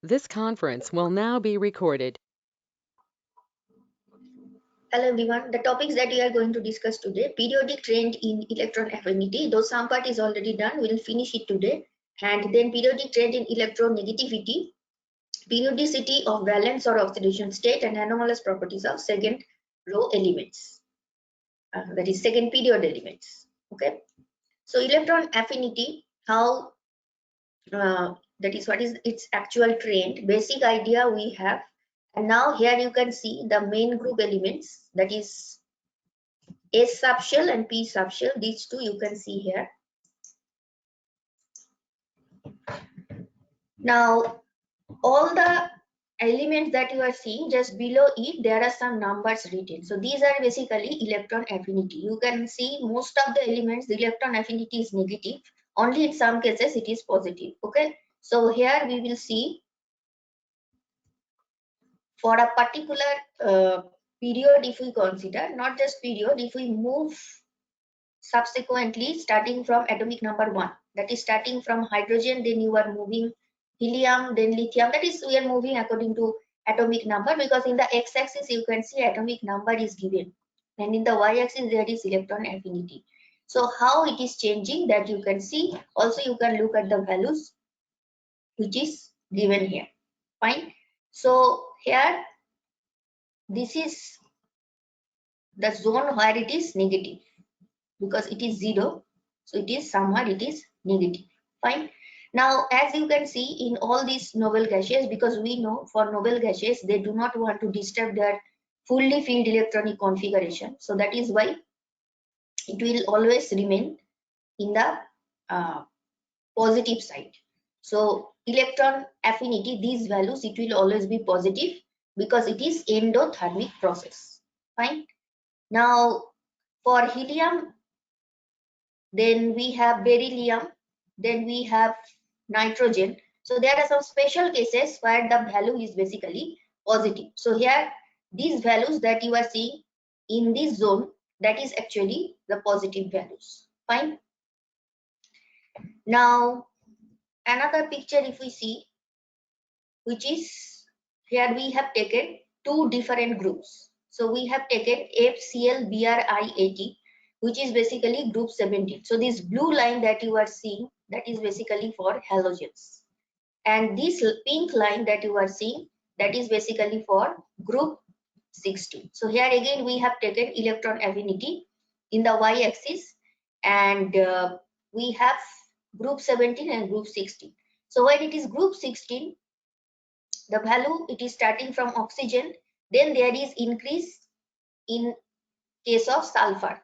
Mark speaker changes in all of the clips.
Speaker 1: This conference will now be recorded.
Speaker 2: Hello everyone, the topics that we are going to discuss today: periodic trend in electron affinity, though some part is already done, we will finish it today. And then periodic trend in electronegativity, periodicity of valence or oxidation state, and anomalous properties of second row elements, that is second period elements. Okay, so electron affinity, how that is, what is its actual trend, basic idea we have. And now here you can see the main group elements, that is S subshell and P subshell. These two you can see here. Now all the elements that you are seeing, just below it there are some numbers written. So these are basically electron affinity. You can see most of the elements, the electron affinity is negative. Only in some cases it is positive. Okay, so here we will see for a particular period, if we consider, not just period, if we move subsequently starting from atomic number 1, that is starting from hydrogen, then you are moving helium, then lithium, that is we are moving according to atomic number, because in the x-axis you can see atomic number is given, and in the y-axis there is electron affinity. So how it is changing, that you can see. Also you can look at the values which is given here. Fine. So here this is the zone where it is negative, because it is 0, so it is somewhere it is negative. Fine. Now as you can see in all these noble gases, because we know for noble gases they do not want to disturb their fully filled electronic configuration, so that is why it will always remain in the uh, positive side. So electron affinity, these values, it will always be positive because it is endothermic process. Fine. Now for helium, then we have beryllium, then we have nitrogen. So there are some special cases where the value is basically positive. So here these values that you are seeing in this zone, that is actually the positive values. Fine. Now another picture if we see, which is, here we have taken two different groups. So we have taken FCl-BrIat, which is basically group 17. So this blue line that you are seeing, that is basically for halogens, and this pink line that you are seeing, that is basically for group 16. So here again we have taken electron affinity in the y-axis, and we have group 17 and group 16. So when it is group 16, the value, it is starting from oxygen, then there is increase in case of sulfur,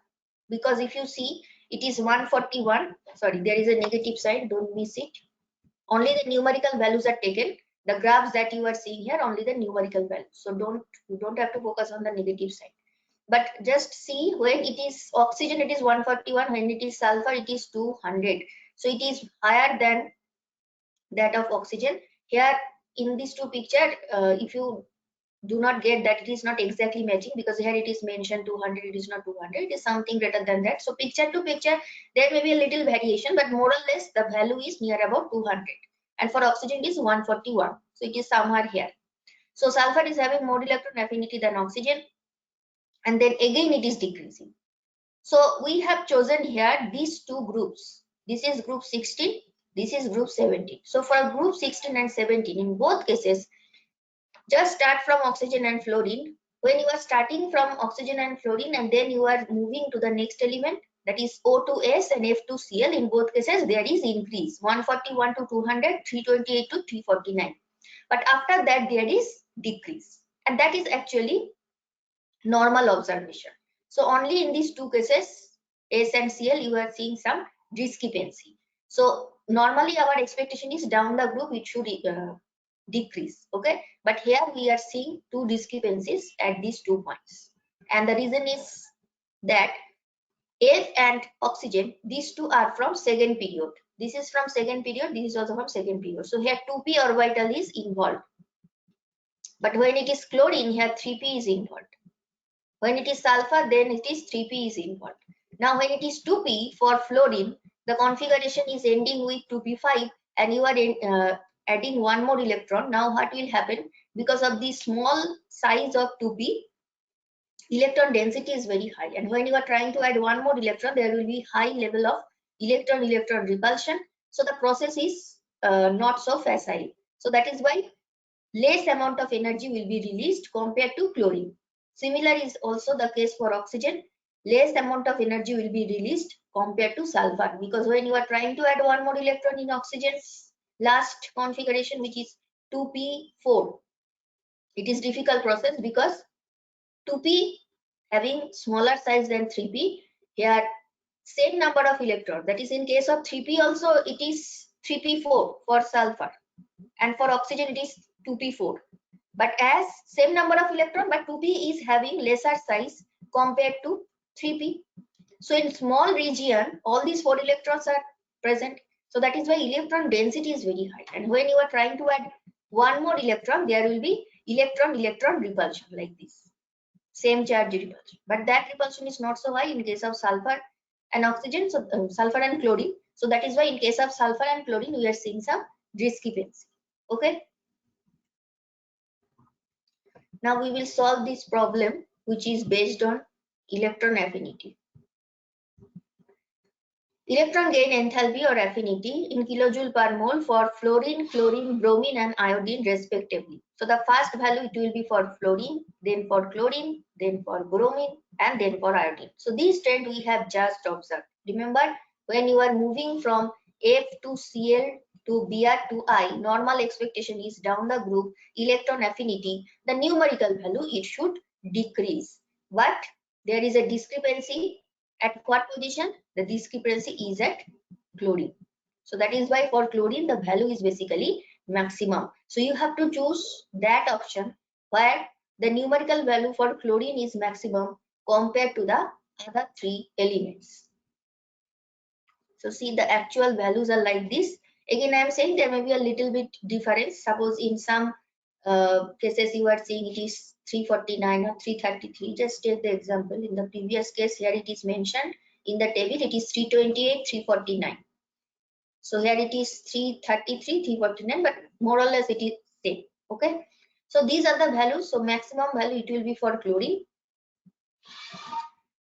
Speaker 2: because if you see it is 141, sorry, there is a negative sign, don't miss it. Only the numerical values are taken. The graphs that you are seeing here, only the numerical values, so you don't have to focus on the negative side, but just see when it is oxygen it is 141, when it is sulfur it is 200. So it is higher than that of oxygen. Here in these two picture, if you do not get that, it is not exactly matching, because here it is mentioned 200, it is not 200, it is something greater than that. So picture to picture there may be a little variation, but more or less the value is near about 200, and for oxygen it is 141, so it is somewhere here. So sulfur is having more electron affinity than oxygen, and then again it is decreasing. So we have chosen here these two groups. This is group 16, this is group 17. So for group 16 and 17, in both cases, just start from oxygen and fluorine. When you are starting from oxygen and fluorine and then you are moving to the next element, that is O2S and F2Cl, in both cases there is increase, 141 to 200, 328 to 349. But after that there is decrease, and that is actually normal observation. So only in these two cases, S and Cl, you are seeing some discrepancy. So normally our expectation is down the group it should decrease. Okay, but here we are seeing two discrepancies at these 2 points, and the reason is that F and oxygen, these two are from second period. This is from second period, this is also from second period. So here 2p orbital is involved, but when it is chlorine, here 3p is involved. When it is sulfur, then it is 3p is involved. Now when it is 2p for fluorine, the configuration is ending with 2p5, and you are adding one more electron, now what will happen? Because of the small size of 2p, electron density is very high, and when you are trying to add one more electron, there will be high level of electron repulsion. So the process is not so facile. So that is why less amount of energy will be released compared to chlorine. Similar is also the case for oxygen. Less amount of energy will be released compared to sulfur, because when you are trying to add one more electron in oxygen's last configuration, which is 2p4, it is difficult process because 2p having smaller size than 3p, here same number of electrons, that is in case of 3p also it is 3p4 for sulfur, and for oxygen it is 2p4, but as same number of electron, but 2p is having lesser size compared to 3p. So in small region all these 4 electrons are present, so that is why electron density is very high, and when you are trying to add one more electron, there will be electron repulsion like this, same charge repulsion, but that repulsion is not so high in case of sulfur and oxygen, so sulfur and chlorine. So that is why in case of sulfur and chlorine we are seeing some discrepancy. Okay, now we will solve this problem, which is based on electron affinity. Electron gain enthalpy or affinity in kilojoule per mole for fluorine, chlorine, bromine and iodine respectively. So the first value it will be for fluorine, then for chlorine, then for bromine and then for iodine. So this trend we have just observed. Remember, when you are moving from F to Cl to Br to I, normal expectation is down the group electron affinity, the numerical value it should decrease. But there is a discrepancy at what position? The discrepancy is at chlorine. So that is why for chlorine the value is basically maximum. So you have to choose that option where the numerical value for chlorine is maximum compared to the other 3 elements. So see, the actual values are like this. Again I am saying there may be a little bit difference. Suppose in some cases you are seeing it is 349 or 333. Just take the example. In the previous case, here it is mentioned in the table, it is 328, 349. So here it is 333, 349, but more or less it is same. Okay. So these are the values. So maximum value it will be for chlorine.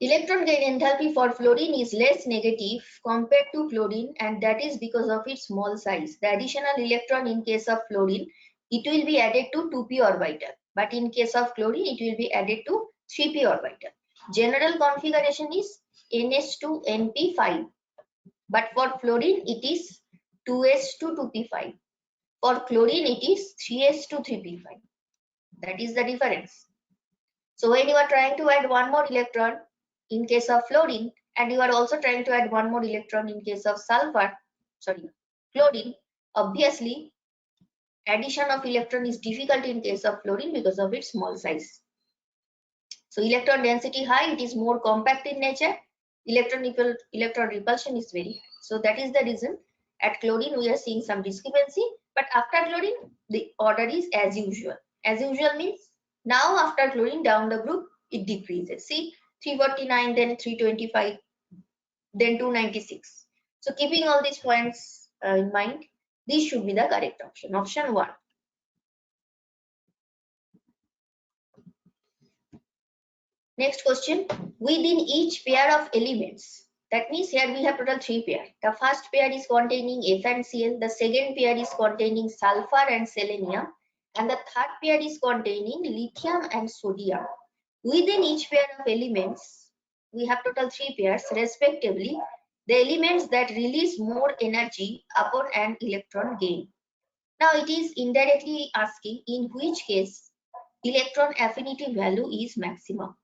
Speaker 2: Electron gain enthalpy for fluorine is less negative compared to chlorine, and that is because of its small size. The additional electron in case of fluorine, it will be added to 2p orbital, but in case of chlorine it will be added to 3p orbital. General configuration is ns2 np5, but for fluorine it is 2s2 2p5. For chlorine it is 3s2 3p5. That is the difference. So when you are trying to add one more electron in case of fluorine, and you are also trying to add one more electron in case of chlorine, obviously addition of electron is difficult in case of fluorine because of its small size. So electron density high, it is more compact in nature, electron repulsion is very high. So that is the reason at chlorine we are seeing some discrepancy, but after chlorine the order is as usual. As usual means now after chlorine down the group it decreases. See, 349, then 325, then 296. So keeping all these points in mind, this should be the correct option. Option 1. Next question. Within each pair of elements, that means here we have total 3 pairs. The first pair is containing F and Cl, the second pair is containing sulfur and selenium, and the third pair is containing lithium and sodium. Within each pair of elements, we have total 3 pairs respectively, the elements that release more energy upon an electron gain. Now it is indirectly asking in which case electron affinity value is maximum,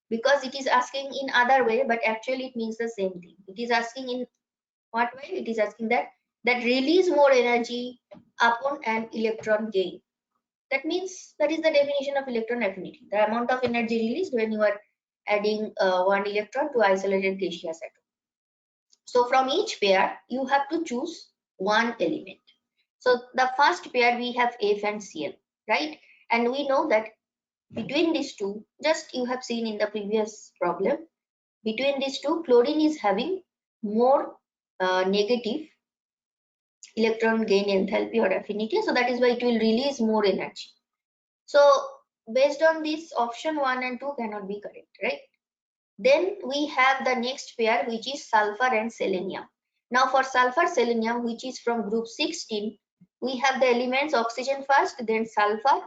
Speaker 2: because it is asking in other way, but actually it means the same thing. It is asking in what way? It is asking that release more energy upon an electron gain. That means that is the definition of electron affinity, the amount of energy released when you are adding one electron to isolated gaseous atom. So from each pair you have to choose one element. So the first pair we have F and Cl, right? And we know that between these two, just you have seen in the previous problem, between these two, chlorine is having more negative electron gain enthalpy or affinity, so that is why it will release more energy. So based on this, option 1 and 2 cannot be correct, right? Then we have the next pair, which is sulfur and selenium. Now for sulfur selenium, which is from group 16, we have the elements oxygen first, then sulfur,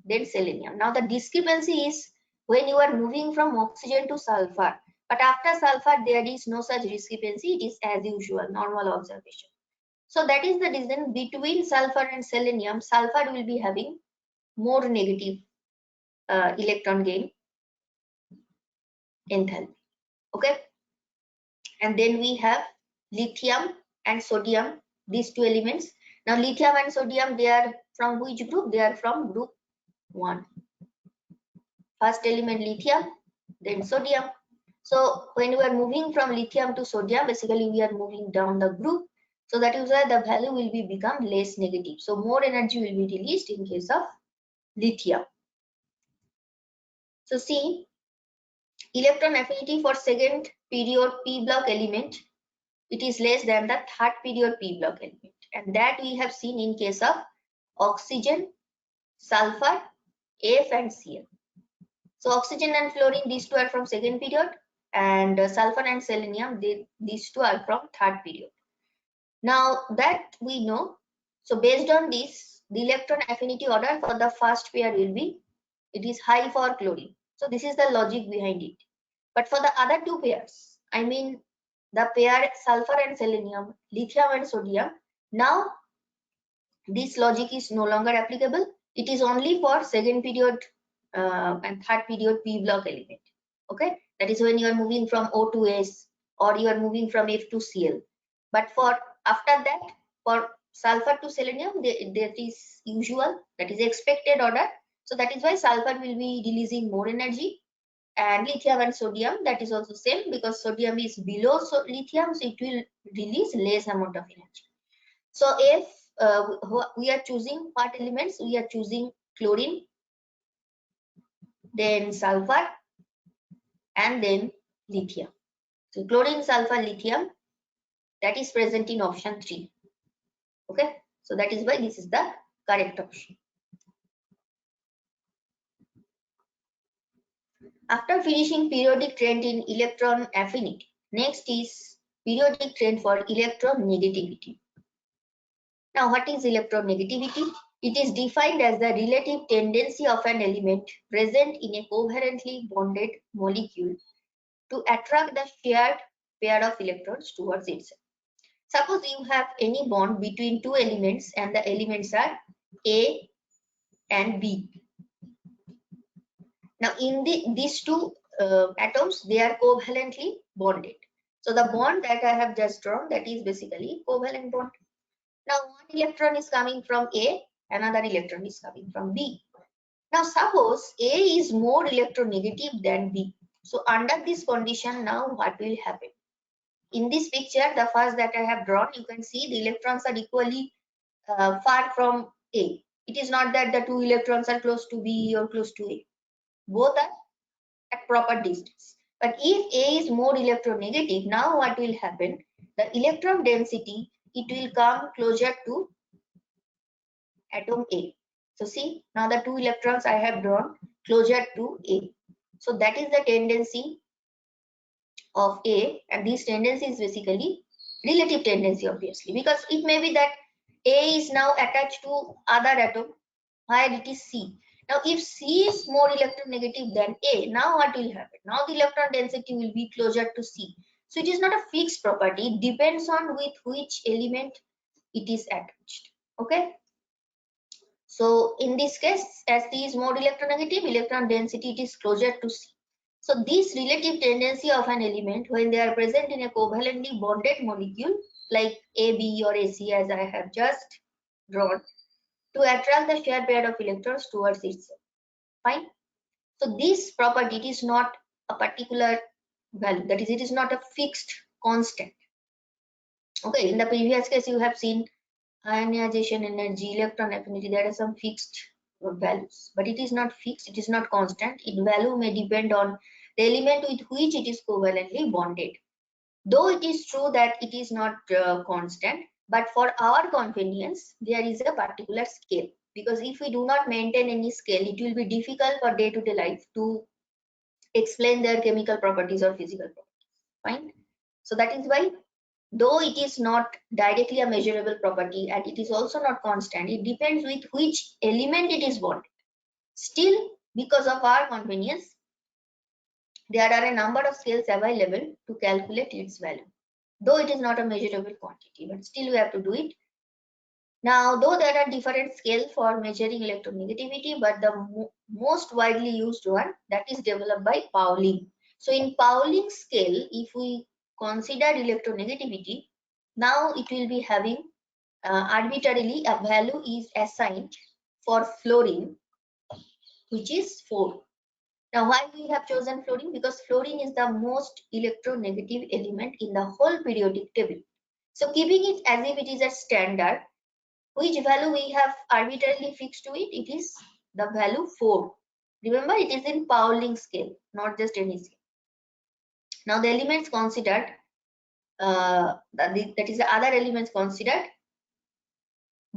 Speaker 2: then selenium. Now the discrepancy is when you are moving from oxygen to sulfur, but after sulfur there is no such discrepancy. It is as usual, normal observation. So that is the reason between sulfur and selenium, sulfur will be having more negative electron gain enthalpy. Okay, and then we have lithium and sodium, these two elements. Now lithium and sodium, they are from which group? They are from group 1. First element lithium, then sodium. So when we are moving from lithium to sodium, basically we are moving down the group. So that is why the value will be become less negative. So more energy will be released in case of lithium. So see, electron affinity for second period p block element, it is less than the third period p block element, and that we have seen in case of oxygen, sulfur, F and Cl. So oxygen and fluorine, these two are from second period, and sulfur and selenium, these two are from third period. Now that we know, so based on this, the electron affinity order for the first pair will be, it is high for chlorine. So this is the logic behind it. But for the other two pairs, I mean the pair sulfur and selenium, lithium and sodium, now this logic is no longer applicable. It is only for second period and third period p block element. Okay, that is when you are moving from O to S or you are moving from F to Cl. But for after that, for sulfur to selenium, that is usual, that is expected order. So that is why sulfur will be releasing more energy, and lithium and sodium, that is also same, because sodium is below lithium, so it will release less amount of energy. So if we are choosing what elements, we are choosing chlorine, then sulfur, and then lithium. So chlorine, sulfur, lithium, that is present in option 3. Okay, so that is why this is the correct option. After finishing periodic trend in electron affinity, next is periodic trend for electronegativity. Now what is electronegativity? It is defined as the relative tendency of an element present in a covalently bonded molecule to attract the shared pair of electrons towards itself. Suppose you have any bond between two elements and the elements are A and B. Now in these two atoms, they are covalently bonded. So the bond that I have just drawn, that is basically covalent bond. Now one electron is coming from A, another electron is coming from B. Now suppose A is more electronegative than B. So under this condition, now what will happen? In this picture, the first that I have drawn, you can see the electrons are equally far from A. It is not that the two electrons are close to B or close to A. Both are at proper distance. But if A is more electronegative, now what will happen? The electron density, it will come closer to atom A. So see, now the two electrons I have drawn closer to A. So that is the tendency of A, and this tendency is basically relative tendency, obviously, because it may be that A is now attached to other atom where it is C. Now if C is more electronegative than A, now what will happen? Now the electron density will be closer to C. So it is not a fixed property, it depends on with which element it is attached. Okay. So in this case, as C is more electronegative, electron density it is closer to C. So this relative tendency of an element when they are present in a covalently bonded molecule like AB or AC, as I have just drawn, to attract the shared pair of electrons towards itself. Fine. So this property, it is not a particular value, that is, it is not a fixed constant. Okay, in the previous case you have seen ionization energy, electron affinity, there are some fixed values, but it is not fixed, it is not constant. Its value may depend on the element with which it is covalently bonded. Though it is true that it is not constant, But for our convenience, there is a particular scale, because if we do not maintain any scale, it will be difficult for day-to-day life to explain their chemical properties or physical properties. Fine. So that is why, though it is not directly a measurable property and it is also not constant, it depends with which element it is bonded. Still, because of our convenience, there are a number of scales available to calculate its value. Though it is not a measurable quantity, but still we have to do it. Now, though there are different scales for measuring electronegativity, but the most widely used one, that is developed by Pauling. So in Pauling scale, if we consider electronegativity, now it will be having arbitrarily a value is assigned for fluorine, which is 4. Now, why we have chosen fluorine? Because fluorine is the most electronegative element in the whole periodic table. So keeping it as if it is a standard, which value we have arbitrarily fixed to it? It is the value 4. Remember, it is in Pauling scale, not just any scale. Now, the elements considered, that is the other elements considered,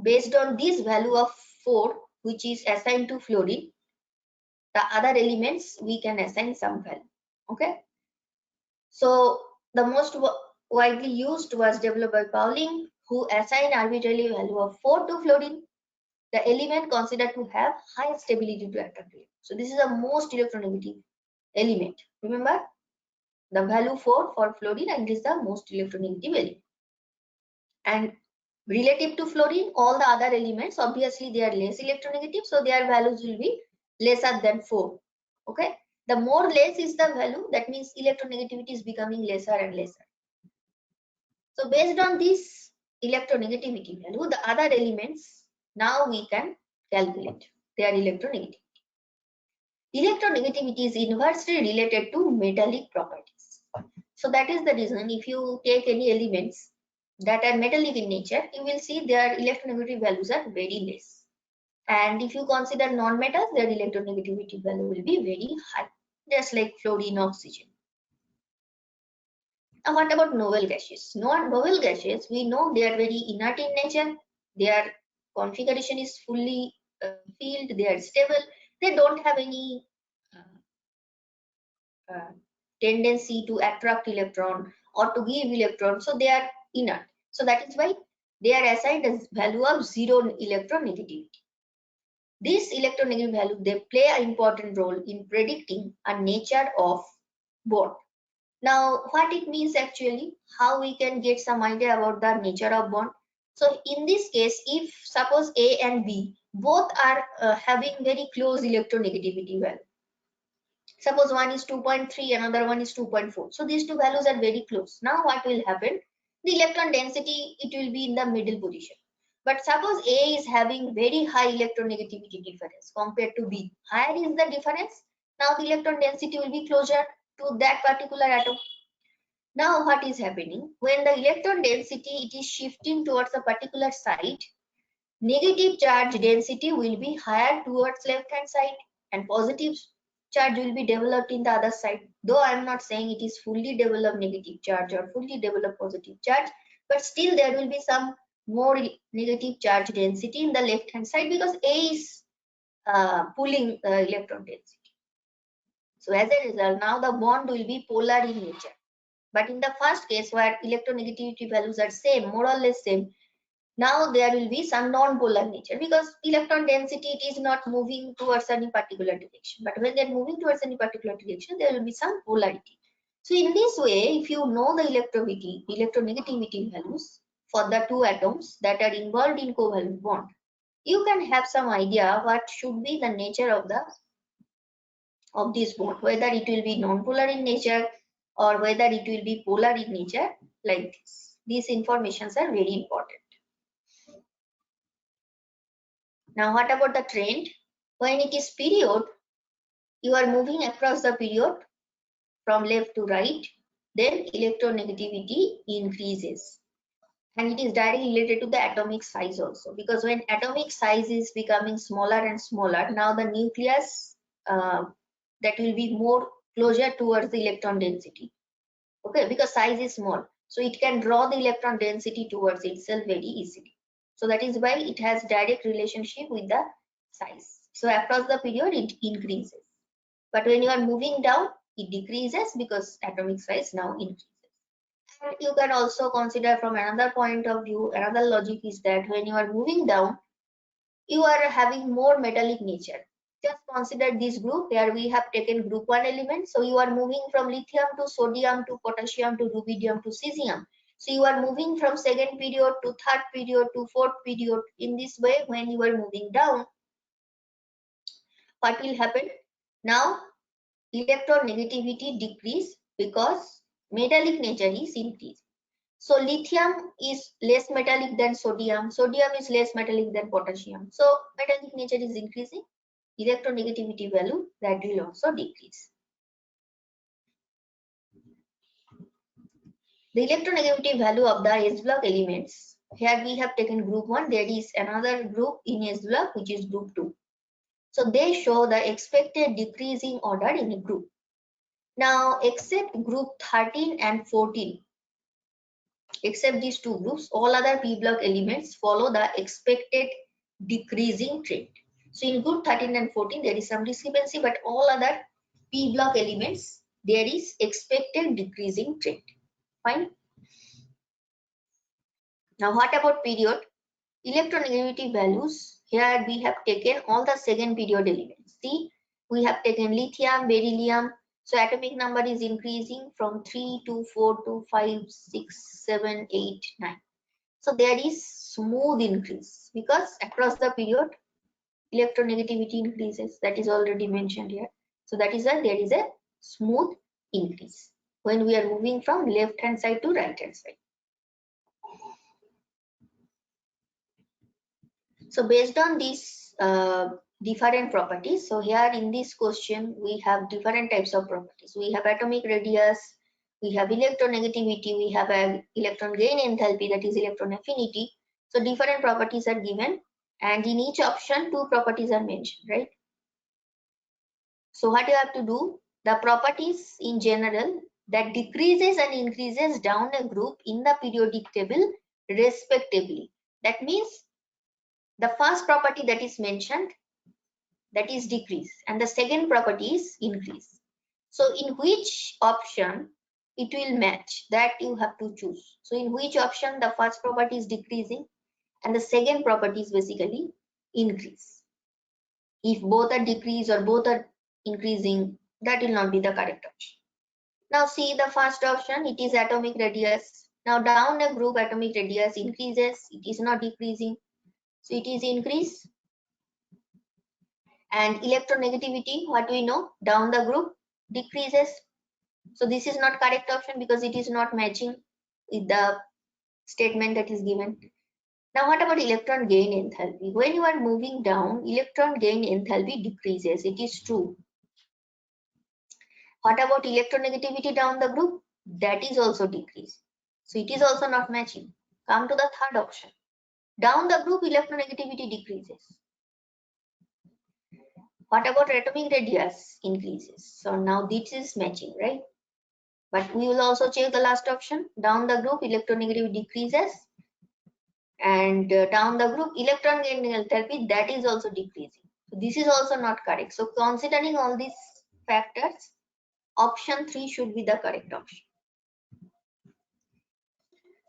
Speaker 2: based on this value of 4, which is assigned to fluorine, the other elements we can assign some value. Okay. So the most widely used was developed by Pauling, who assigned arbitrary value of 4 to fluorine, the element considered to have high stability to attract. So this is the most electronegative element. Remember, the value 4 for fluorine, and it is the most electronegative element. And relative to fluorine, all the other elements, obviously they are less electronegative, so their values will be lesser than 4. Okay. The more less is the value, that means electronegativity is becoming lesser and lesser. So based on this electronegativity value, the other elements now we can calculate their electronegativity. Electronegativity is inversely related to metallic properties. So that is the reason, if you take any elements that are metallic in nature, you will see their electronegativity values are very less. And if you consider non-metals, their electronegativity value will be very high, just like fluorine, oxygen. Now, what about noble gases? Noble gases, we know they are very inert in nature. Their configuration is fully filled. They are stable. They don't have any tendency to attract electron or to give electron. So they are inert. So that is why they are assigned as value of 0 electronegativity. This electronegative value, they play an important role in predicting a nature of bond. Now, what it means actually, how we can get some idea about the nature of bond. So in this case, if suppose A and B both are having very close electronegativity value. Suppose one is 2.3, another one is 2.4. So these two values are very close. Now what will happen? The electron density, it will be in the middle position. But suppose A is having very high electronegativity difference compared to B. Higher is the difference. Now the electron density will be closer to that particular atom. Now what is happening? When the electron density it is shifting towards a particular side, negative charge density will be higher towards left hand side and positive charge will be developed in the other side. Though I am not saying it is fully developed negative charge or fully developed positive charge, but still there will be some more negative charge density in the left hand side because A is pulling the electron density. So as a result, now the bond will be polar in nature. But in the first case where electronegativity values are same, more or less same, now there will be some non-polar nature because electron density it is not moving towards any particular direction. But when they are moving towards any particular direction, there will be some polarity. So in this way, if you know the electronegativity values for the two atoms that are involved in covalent bond, you can have some idea what should be the nature of this bond, whether it will be non-polar in nature or whether it will be polar in nature like this. These informations are very important. Now, what about the trend? When it is period, you are moving across the period from left to right, then electronegativity increases. And it is directly related to the atomic size also, because when atomic size is becoming smaller and smaller, now the nucleus that will be more closer towards the electron density. Okay, because size is small. So it can draw the electron density towards itself very easily. So that is why it has direct relationship with the size. So across the period it increases. But when you are moving down, it decreases because atomic size now increases. And you can also consider from another point of view, another logic is that when you are moving down, you are having more metallic nature. Just consider this group where we have taken group 1 element. So you are moving from lithium to sodium to potassium to rubidium to cesium. So you are moving from second period to third period to fourth period. In this way, when you are moving down, what will happen? Now electronegativity decrease because metallic nature is increased. So lithium is less metallic than sodium. Sodium is less metallic than potassium. So metallic nature is increasing. Electronegativity value that will also decrease. The electronegativity value of the S block elements. Here we have taken group 1. There is another group in S block which is group 2. So they show the expected decreasing order in a group. Now except group 13 and 14. Except these two groups, all other p block elements follow the expected decreasing trend. So in group 13 and 14 there is some discrepancy, but all other p block elements there is expected decreasing trend. Fine. Now what about period? Electronegativity values. Here we have taken all the second period elements. See, we have taken lithium, beryllium. So atomic number is increasing from 3 to 4 to 5, 6, 7, 8, 9. So there is smooth increase because across the period electronegativity increases. That is already mentioned here. So that is why there is a smooth increase when we are moving from left hand side to right hand side. So based on these different properties, so here in this question we have different types of properties. We have atomic radius, we have electronegativity, we have an electron gain enthalpy, that is electron affinity. So different properties are given, and in each option two properties are mentioned, right? So what you have to do, the properties in general that decreases and increases down a group in the periodic table respectively. That means the first property that is mentioned, that is decrease, and the second property is increase. So in which option it will match, that you have to choose. So in which option the first property is decreasing and the second property is basically increase. If both are decrease or both are increasing, that will not be the correct option. Now see the first option, it is atomic radius. Now down a group atomic radius increases, it is not decreasing. So it is increase. And electronegativity, what we know, down the group decreases. So this is not correct option because it is not matching with the statement that is given. Now what about electron gain enthalpy? When you are moving down, electron gain enthalpy decreases. It is true. What about electronegativity down the group? That is also decreased. So it is also not matching. Come to the third option. Down the group, electronegativity decreases. What about atomic radius? Increases. So now this is matching, right? But we will also check the last option. Down the group, electronegativity decreases. And down the group, electron gain enthalpy, that is also decreasing. So this is also not correct. So considering all these factors, option 3 should be the correct option.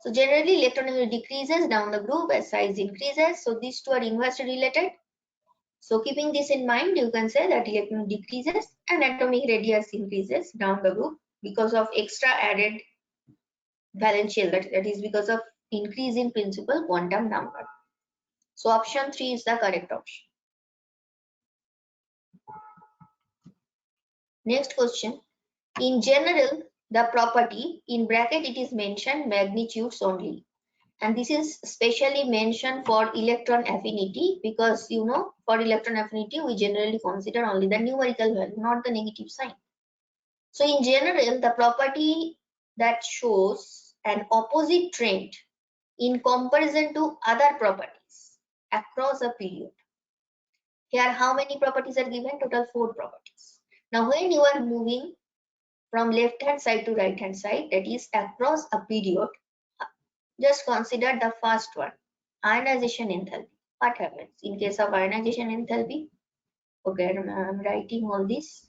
Speaker 2: So generally electronegativity decreases down the group as size increases. So these two are inversely related. So keeping this in mind, you can say that electron decreases and atomic radius increases down the group because of extra added valence shell, that is because of increase in principal quantum number. So option 3 is the correct option. Next question. In general, the property in bracket it is mentioned magnitudes only. And this is specially mentioned for electron affinity because you know for electron affinity we generally consider only the numerical value, not the negative sign. So in general, the property that shows an opposite trend in comparison to other properties across a period. Here how many properties are given? Total 4 properties. Now when you are moving from left hand side to right hand side, that is across a period. Just consider the first one, ionization enthalpy. What happens in case of ionization enthalpy? Okay, I'm writing all this.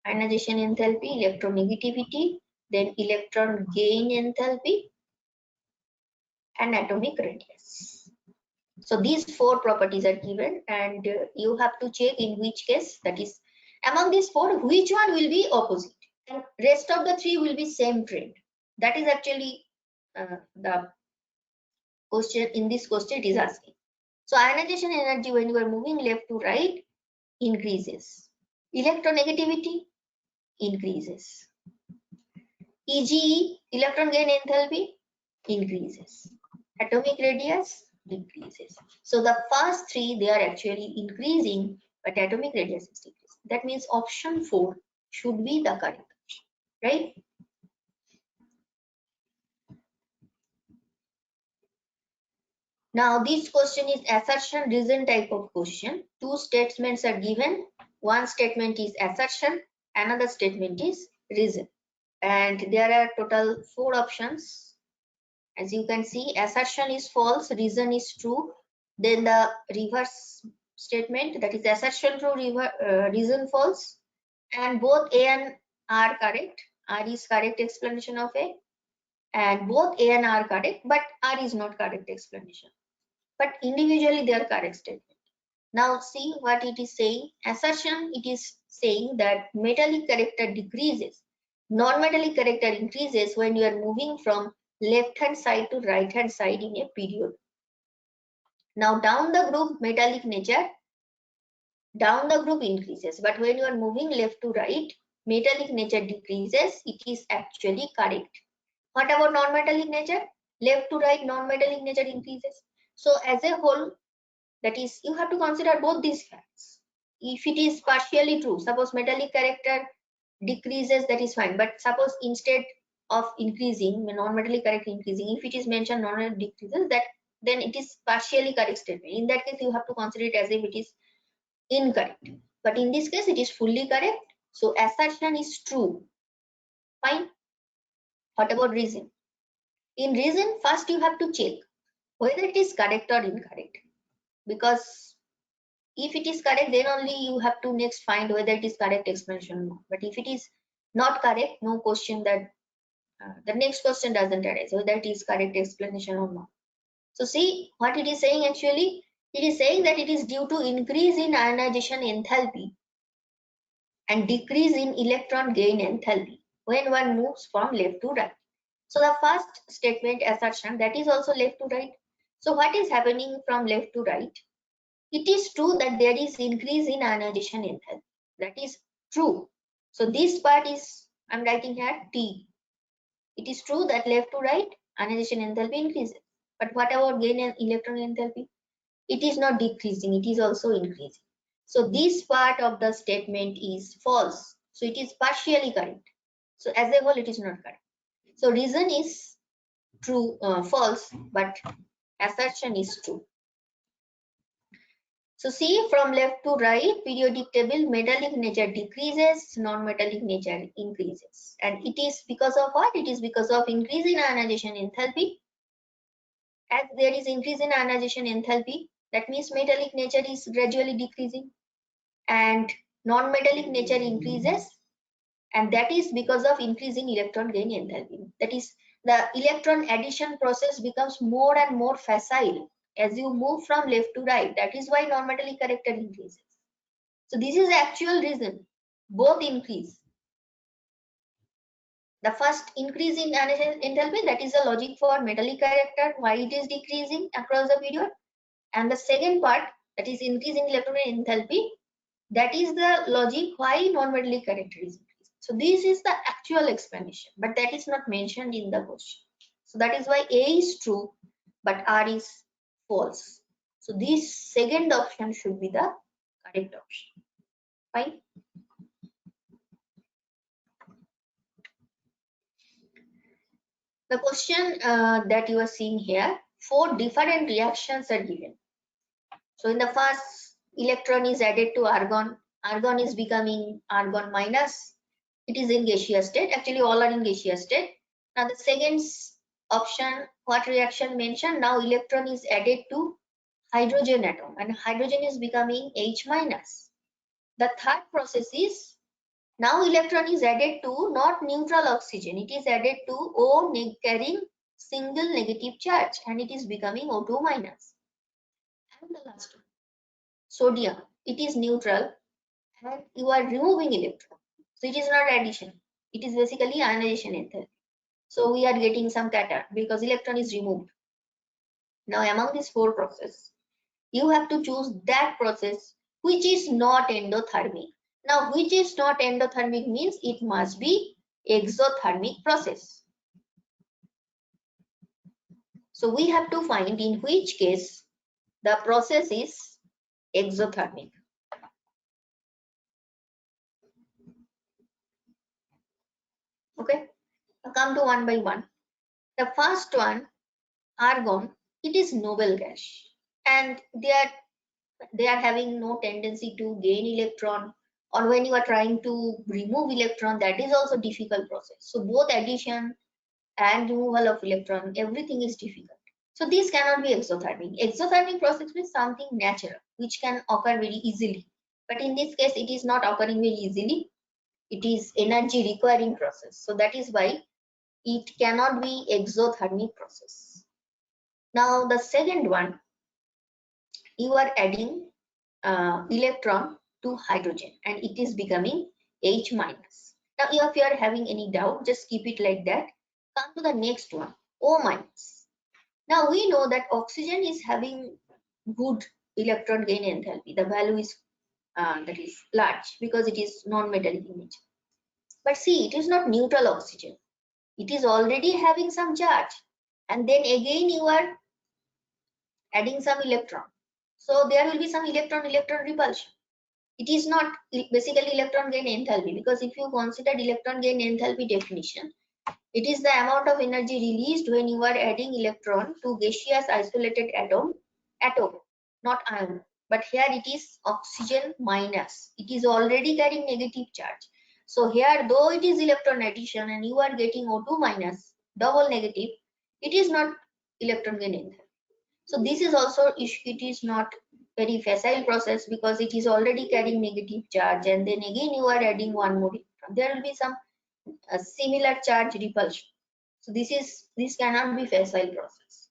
Speaker 2: Ionization enthalpy, electronegativity, then electron gain enthalpy, and atomic radius. So these four properties are given, and you have to check in which case, that is among these four, which one will be opposite, and rest of the three will be same trend. That is actually the question. In this question it is asking. So ionization energy when you are moving left to right increases, electronegativity increases, iitjee, electron gain enthalpy, increases, atomic radius decreases. So the first three, they are actually increasing, but atomic radius is decreasing. That means option 4 should be the correct option, right? Now this question is assertion reason type of question. Two statements are given. One statement is assertion, another statement is reason. And there are total 4 options. As you can see, assertion is false, reason is true. Then the reverse statement, that is assertion true, reason false. And both A and R correct. R is correct explanation of A. And both A and R correct, but R is not correct explanation. But individually they are correct statement. Now see what it is saying. Assertion, it is saying that metallic character decreases, non-metallic character increases when you are moving from left hand side to right hand side in a period. Now down the group, metallic nature, down the group increases, but when you are moving left to right, metallic nature decreases. It is actually correct. What about non-metallic nature? Left to right, non-metallic nature increases. So as a whole, that is, you have to consider both these facts. If it is partially true, suppose metallic character decreases, that is fine. But suppose instead of increasing, non-metallic character increasing, if it is mentioned non-metallic decreases, that then it is partially correct statement. In that case, you have to consider it as if it is incorrect. But in this case, it is fully correct. So assertion is true. Fine. What about reason? In reason, first you have to check whether it is correct or incorrect. Because if it is correct, then only you have to next find whether it is correct explanation or not. But if it is not correct, no question that the next question doesn't arise whether it is correct explanation or not. So see what it is saying actually. It is saying that it is due to increase in ionization enthalpy and decrease in electron gain enthalpy when one moves from left to right. So the first statement assertion, that is also left to right. So what is happening from left to right? It is true that there is increase in ionization enthalpy. That is true. So this part is, I'm writing here T. It is true that left to right ionization enthalpy increases. But what about gain and electron enthalpy? It is not decreasing, it is also increasing. So this part of the statement is false. So it is partially correct. So as a whole, it is not correct. So reason is true, false, but assertion is true. So see, from left to right, periodic table, metallic nature decreases, non-metallic nature increases. And it is because of what? It is because of increase in ionization enthalpy. As there is increase in ionization enthalpy, that means metallic nature is gradually decreasing and non-metallic nature increases. And that is because of increasing electron gain enthalpy. That is, the electron addition process becomes more and more facile as you move from left to right. That is why non-metallic character increases. So this is the actual reason. Both increase. The first increase in enthalpy, that is the logic for metallic character, why it is decreasing across the period. And the second part, that is increase in electron enthalpy, that is the logic why non-metallic character is increasing. So this is the actual explanation, but that is not mentioned in the question. So that is why A is true, but R is false. So this second option should be the correct option. Fine. The question that you are seeing here, 4 different reactions are given. So in the first, electron is added to argon. Argon is becoming argon minus. it is in gaseous state. Actually, all are in gaseous state. Now, the second option, what reaction mentioned? Now, electron is added to hydrogen atom and hydrogen is becoming H minus. The third process is now electron is added to not neutral oxygen. It is added to O carrying single negative charge and it is becoming O2 minus. And the last one, sodium. It is neutral and you are removing electron. So it is not addition. It is basically ionization enthalpy. So we are getting some cation because electron is removed. Now among these four processes, you have to choose that process which is not endothermic. Now which is not endothermic means it must be exothermic process. So we have to find in which case the process is exothermic. Okay, now come to one by one. The first one, argon, it is noble gas and they are having no tendency to gain electron, or when you are trying to remove electron, that is also difficult process. So both addition and removal of electron, everything is difficult. So this cannot be exothermic. Exothermic process means something natural which can occur very easily, but in this case it is not occurring very easily. It is energy requiring process, so that is why it cannot be exothermic process. Now the second one, you are adding electron to hydrogen and it is becoming H minus. Now if you are having any doubt, just keep it like that. Come to the next one, O minus. Now we know that oxygen is having good electron gain enthalpy. The value is that is large because it is non-metallic in nature. But see, it is not neutral oxygen. It is already having some charge and then again you are adding some electron. So there will be some electron-electron repulsion. It is not basically electron gain enthalpy, because if you consider electron gain enthalpy definition, it is the amount of energy released when you are adding electron to gaseous isolated atom, not ion. But here it is oxygen minus. It is already carrying negative charge. So here, though it is electron addition and you are getting O2 minus, double negative, it is not electron gain enthalpy. So this is also, it is not very facile process because it is already carrying negative charge and then again you are adding one more electron. There will be some similar charge repulsion. So this cannot be facile process.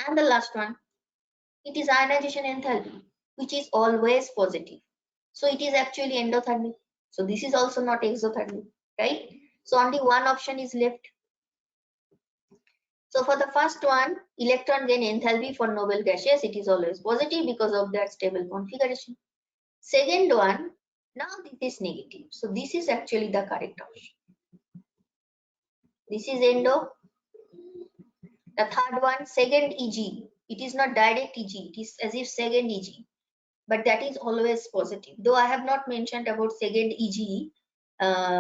Speaker 2: And the last one, it is ionization enthalpy, which is always positive. So it is actually endothermic. So this is also not exothermic, right? So only one option is left. So for the first one, electron gain enthalpy for noble gases, it is always positive because of that stable configuration. Second one, now this is negative. So this is actually the correct option. This is endo. The third one, second Eg. It is not direct Eg. It is as if second Eg. But that is always positive. Though I have not mentioned about second Eg.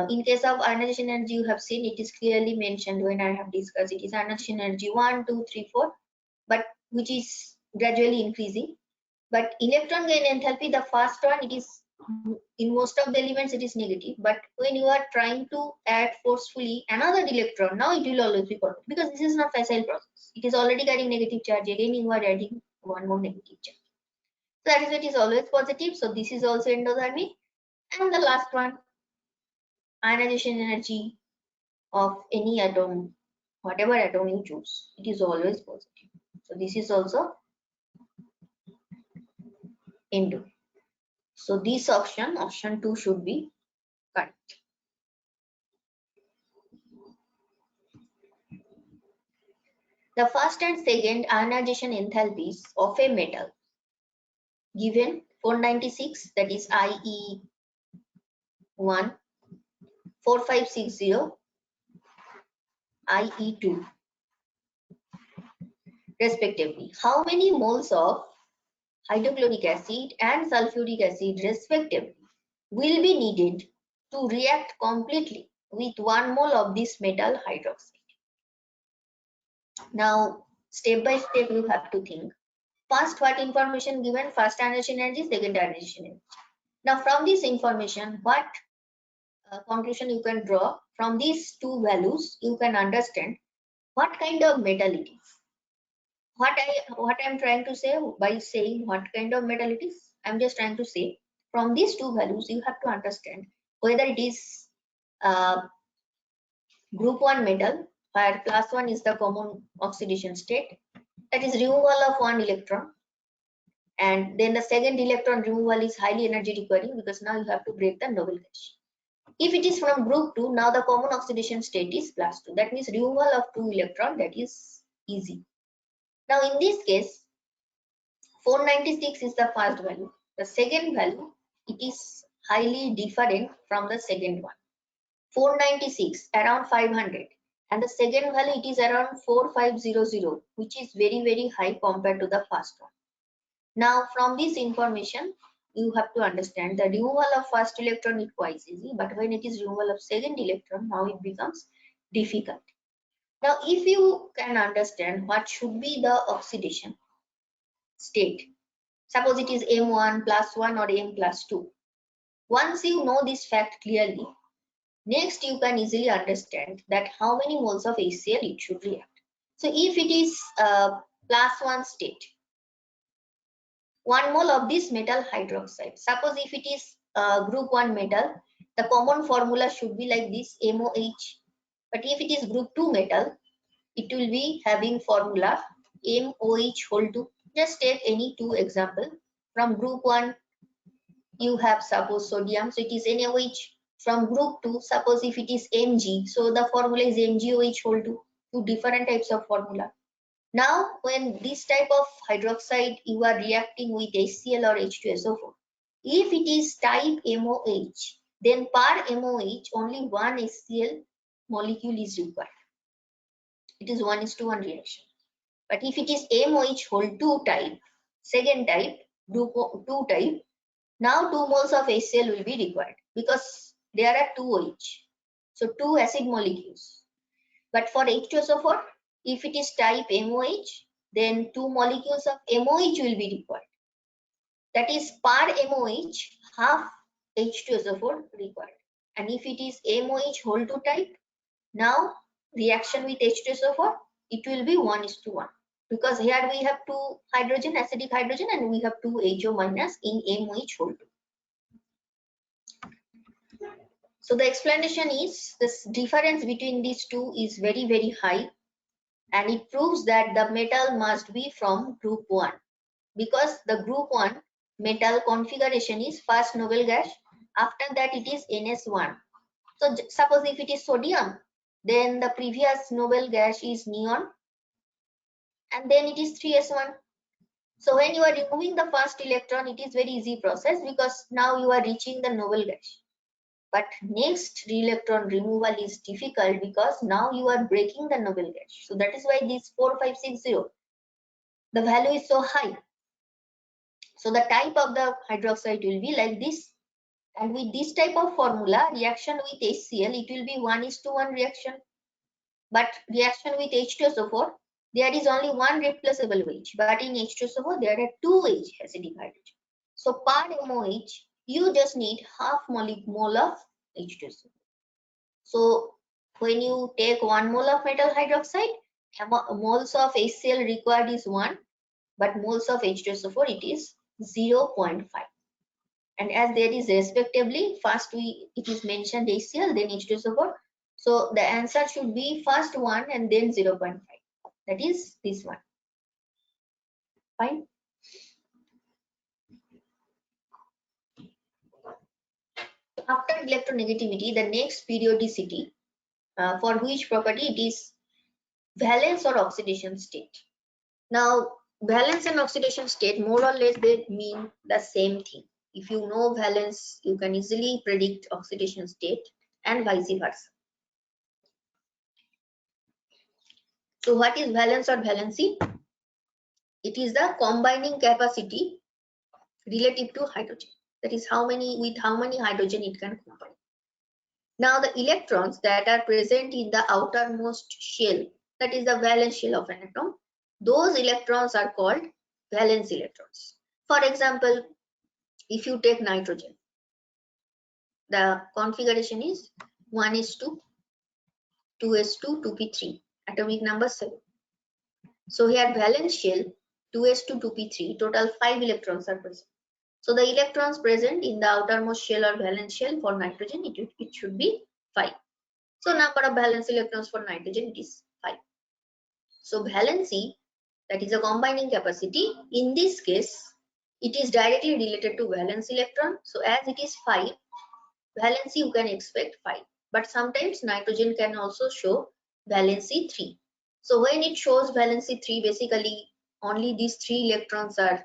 Speaker 2: In case of ionization energy, you have seen it is clearly mentioned when I have discussed it is ionization energy 1, 2, 3, 4, but which is gradually increasing. But electron gain enthalpy, the first one, it is in most of the elements it is negative, but when you are trying to add forcefully another electron, now it will always be positive because this is not facile process. It is already carrying negative charge. Again, you are adding one more negative charge. So that is why it is always positive. So this is also endothermic. And the last one, ionization energy of any atom, whatever atom you choose, it is always positive. So this is also endo. So this option 2 should be correct. The first and second ionization enthalpies of a metal given 496, that is IE1 4560, IE2 respectively. How many moles of hydrochloric acid and sulfuric acid respectively will be needed to react completely with 1 mole of this metal hydroxide? Now, step by step you have to think. First, what information given? First ionization energy, second ionization energy. Now, from this information, what conclusion you can draw from these two values. You can understand what kind of metal it is. What I'm trying to say by saying what kind of metal it is, I'm just trying to say from these two values you have to understand whether it is group 1 metal where +1 is the common oxidation state, that is removal of one electron, and then the second electron removal is highly energy requiring because now you have to break the noble gas. If it is from group 2, now the common oxidation state is +2. That means removal of 2 electron, that is easy. Now in this case, 496 is the first value. The second value, it is highly different from the second one. 496 around 500, and the second value it is around 4500, which is very high compared to the first one. Now from this information you have to understand the removal of first electron is quite easy, but when it is removal of second electron, now it becomes difficult. Now if you can understand what should be the oxidation state, suppose it is M1 +1 or M +2. Once you know this fact clearly, next you can easily understand that how many moles of HCl it should react. So if it is +1 state, 1 mole of this metal hydroxide. Suppose if it is group 1 metal, the common formula should be like this, MOH. But if it is group 2 metal, it will be having formula MOH whole 2. Just take any two example. From group 1, you have suppose sodium, so it is NaOH. From group 2, suppose if it is Mg, so the formula is MgOH whole 2. Two different types of formula. Now, when this type of hydroxide you are reacting with HCl or H2SO4, if it is type MOH, then per MOH only one HCl molecule is required. It is 1:1 reaction. But if it is MOH whole 2 type, second type, group 2 type, now 2 moles of HCl will be required because there are 2 OH. So 2 acid molecules. But for H2SO4, if it is type MOH, then 2 molecules of MOH will be required. That is per MOH, half H2SO4 required. And if it is MOH whole 2 type, now reaction with H2SO4, it will be 1:1. Because here we have 2 hydrogen, acidic hydrogen, and we have 2 HO minus in MOH whole 2. So the explanation is this difference between these two is very high, and it proves that the metal must be from group 1 because the group 1 metal configuration is first noble gas, after that it is NS1. So suppose if it is sodium, then the previous noble gas is neon and then it is 3s1. So when you are removing the first electron, it is very easy process because now you are reaching the noble gas. But next electron removal is difficult because now you are breaking the noble gas. So that is why this 4560, the value is so high. So the type of the hydroxide will be like this. And with this type of formula, reaction with HCl, it will be 1:1 reaction. But reaction with H2SO4, there is only one replaceable OH. But in H2SO4, there are 2 OH acidic hydrogen. So per MOH, you just need half mole of H2SO4. So when you take 1 mole of metal hydroxide, moles of HCl required is 1, but moles of H2SO4 it is 0.5. And as there is respectively, first it is mentioned HCl, then H2SO4. So the answer should be first 1 and then 0.5. That is this one. Fine. After electronegativity, the next periodicity, for which property it is valence or oxidation state. Now, valence and oxidation state, more or less, they mean the same thing. If you know valence, you can easily predict oxidation state and vice versa. So what is valence or valency? It is the combining capacity relative to hydrogen. That is with how many hydrogen it can combine. Now the electrons that are present in the outermost shell, that is the valence shell of an atom, those electrons are called valence electrons. For example, if you take nitrogen, The configuration is 1s2, 2s2, 2p3, atomic number 7. So here valence shell 2s2, 2p3, total 5 electrons are present. So the electrons present in the outermost shell or valence shell for nitrogen, it should be 5. So number of valence electrons for nitrogen, it is 5. So valency, that is a combining capacity, in this case it is directly related to valence electron. So as it is 5, valency you can expect 5, but sometimes nitrogen can also show valency 3. So when it shows valency 3, basically only these 3 electrons are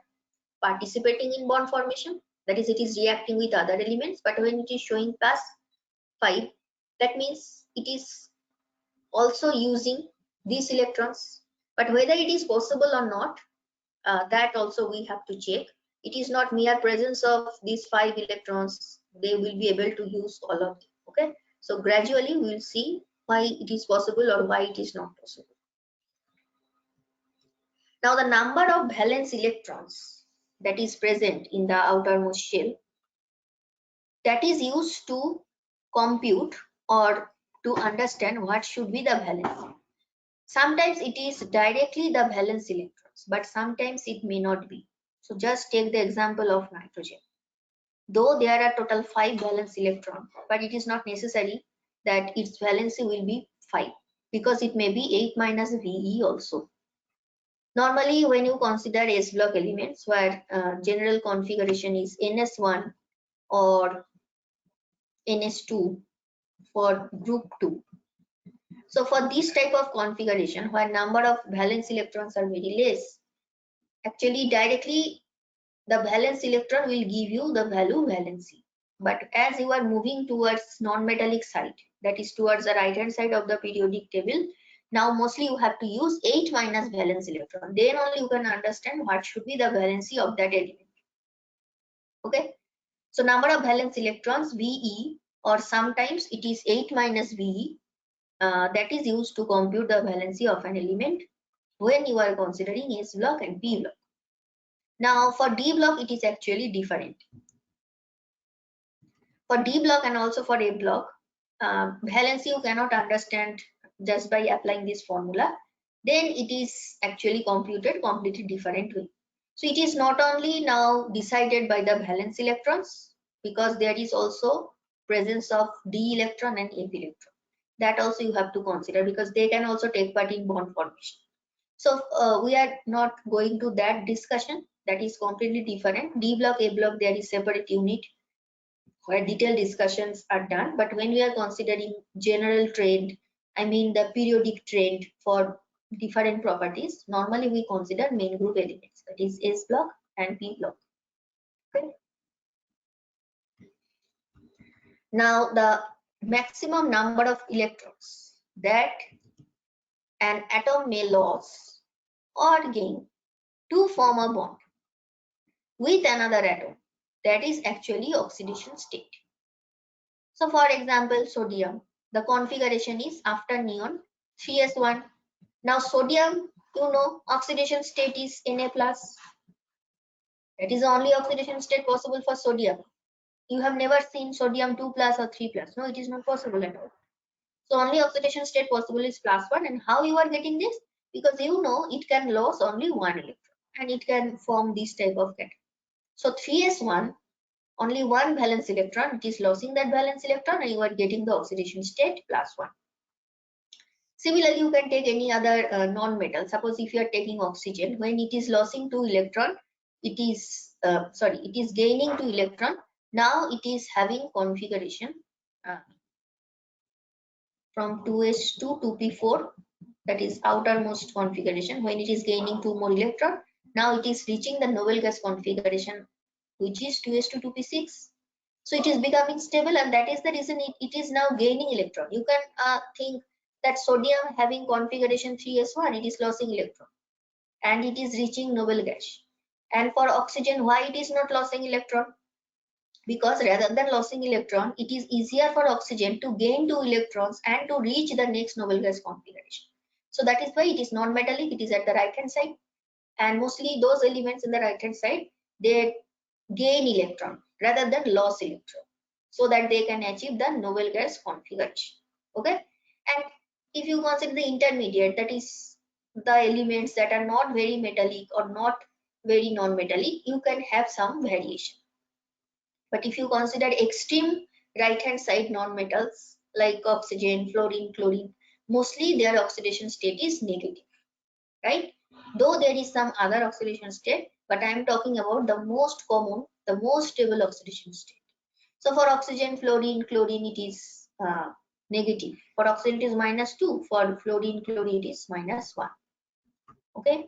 Speaker 2: participating in bond formation, that is it is reacting with other elements. But when it is showing plus 5, that means it is also using these electrons. But whether it is possible or not, that also we have to check. It is not mere presence of these 5 electrons, they will be able to use all of them. Okay, so gradually we will see why it is possible or why it is not possible. Now the number of valence electrons that is present in the outermost shell, that is used to compute or to understand what should be the valence. Sometimes it is directly the valence electrons, but sometimes it may not be. So just take the example of nitrogen. Though there are total 5 valence electrons, but it is not necessary that its valency will be 5, because it may be 8 minus VE also. Normally, when you consider S block elements where general configuration is NS1 or NS2 for group 2. So for this type of configuration where number of valence electrons are very less, actually directly the valence electron will give you the value valency. But as you are moving towards non-metallic side, that is towards the right hand side of the periodic table, now mostly you have to use 8 minus valence electron. Then only you can understand what should be the valency of that element. Okay, so number of valence electrons VE, or sometimes it is 8 minus VE, that is used to compute the valency of an element when you are considering S block and P block. Now for D block it is actually different. For D block and also for A block, valency you cannot understand just by applying this formula. Then it is actually computed completely different way. So it is not only now decided by the valence electrons, because there is also presence of D electron and F electron. That also you have to consider, because they can also take part in bond formation. So we are not going to that discussion. That is completely different. D block, A block, there is separate unit where detailed discussions are done. But when we are considering general trend, I mean the periodic trend for different properties, normally we consider main group elements, that is S block and P block. Okay. Now the maximum number of electrons that an atom may lose or gain to form a bond with another atom, that is actually oxidation state. So for example, sodium, the configuration is after neon 3s1. Now sodium, you know, oxidation state is Na plus. That is the only oxidation state possible for sodium. You have never seen sodium 2 plus or 3 plus. No, it is not possible at all. So only oxidation state possible is +1. And how you are getting this? Because you know it can lose only one electron and it can form this type of cation. So 3s1, only one valence electron, it is losing that valence electron and you are getting the oxidation state +1. Similarly, you can take any other non-metal. Suppose if you are taking oxygen, when it is losing 2 electron, it is it is gaining 2 electron. Now it is having configuration from 2s2 to p4, that is outermost configuration. When it is gaining 2 more electron, now it is reaching the noble gas configuration, which is 2s2 to p6. So it is becoming stable, and that is the reason it is now gaining electron. You can think that sodium having configuration 3s1, it is losing electron and it is reaching noble gas. And for oxygen, why it is not losing electron? Because rather than losing electron, it is easier for oxygen to gain 2 electrons and to reach the next noble gas configuration. So that is why it is non-metallic, it is at the right hand side, and mostly those elements in the right hand side, they gain electron rather than loss electron. so that they can achieve the noble gas configuration. Okay, and if you consider the intermediate, that is the elements that are not very metallic or not very non-metallic, you can have some variation. But if you consider extreme right hand side non-metals like oxygen, fluorine, chlorine, mostly their oxidation state is negative, right? Though there is some other oxidation state, but I am talking about the most common, the most stable oxidation state. So for oxygen, fluorine, chlorine, it is negative. For oxygen, it is -2. For fluorine, chlorine, it is -1. Okay.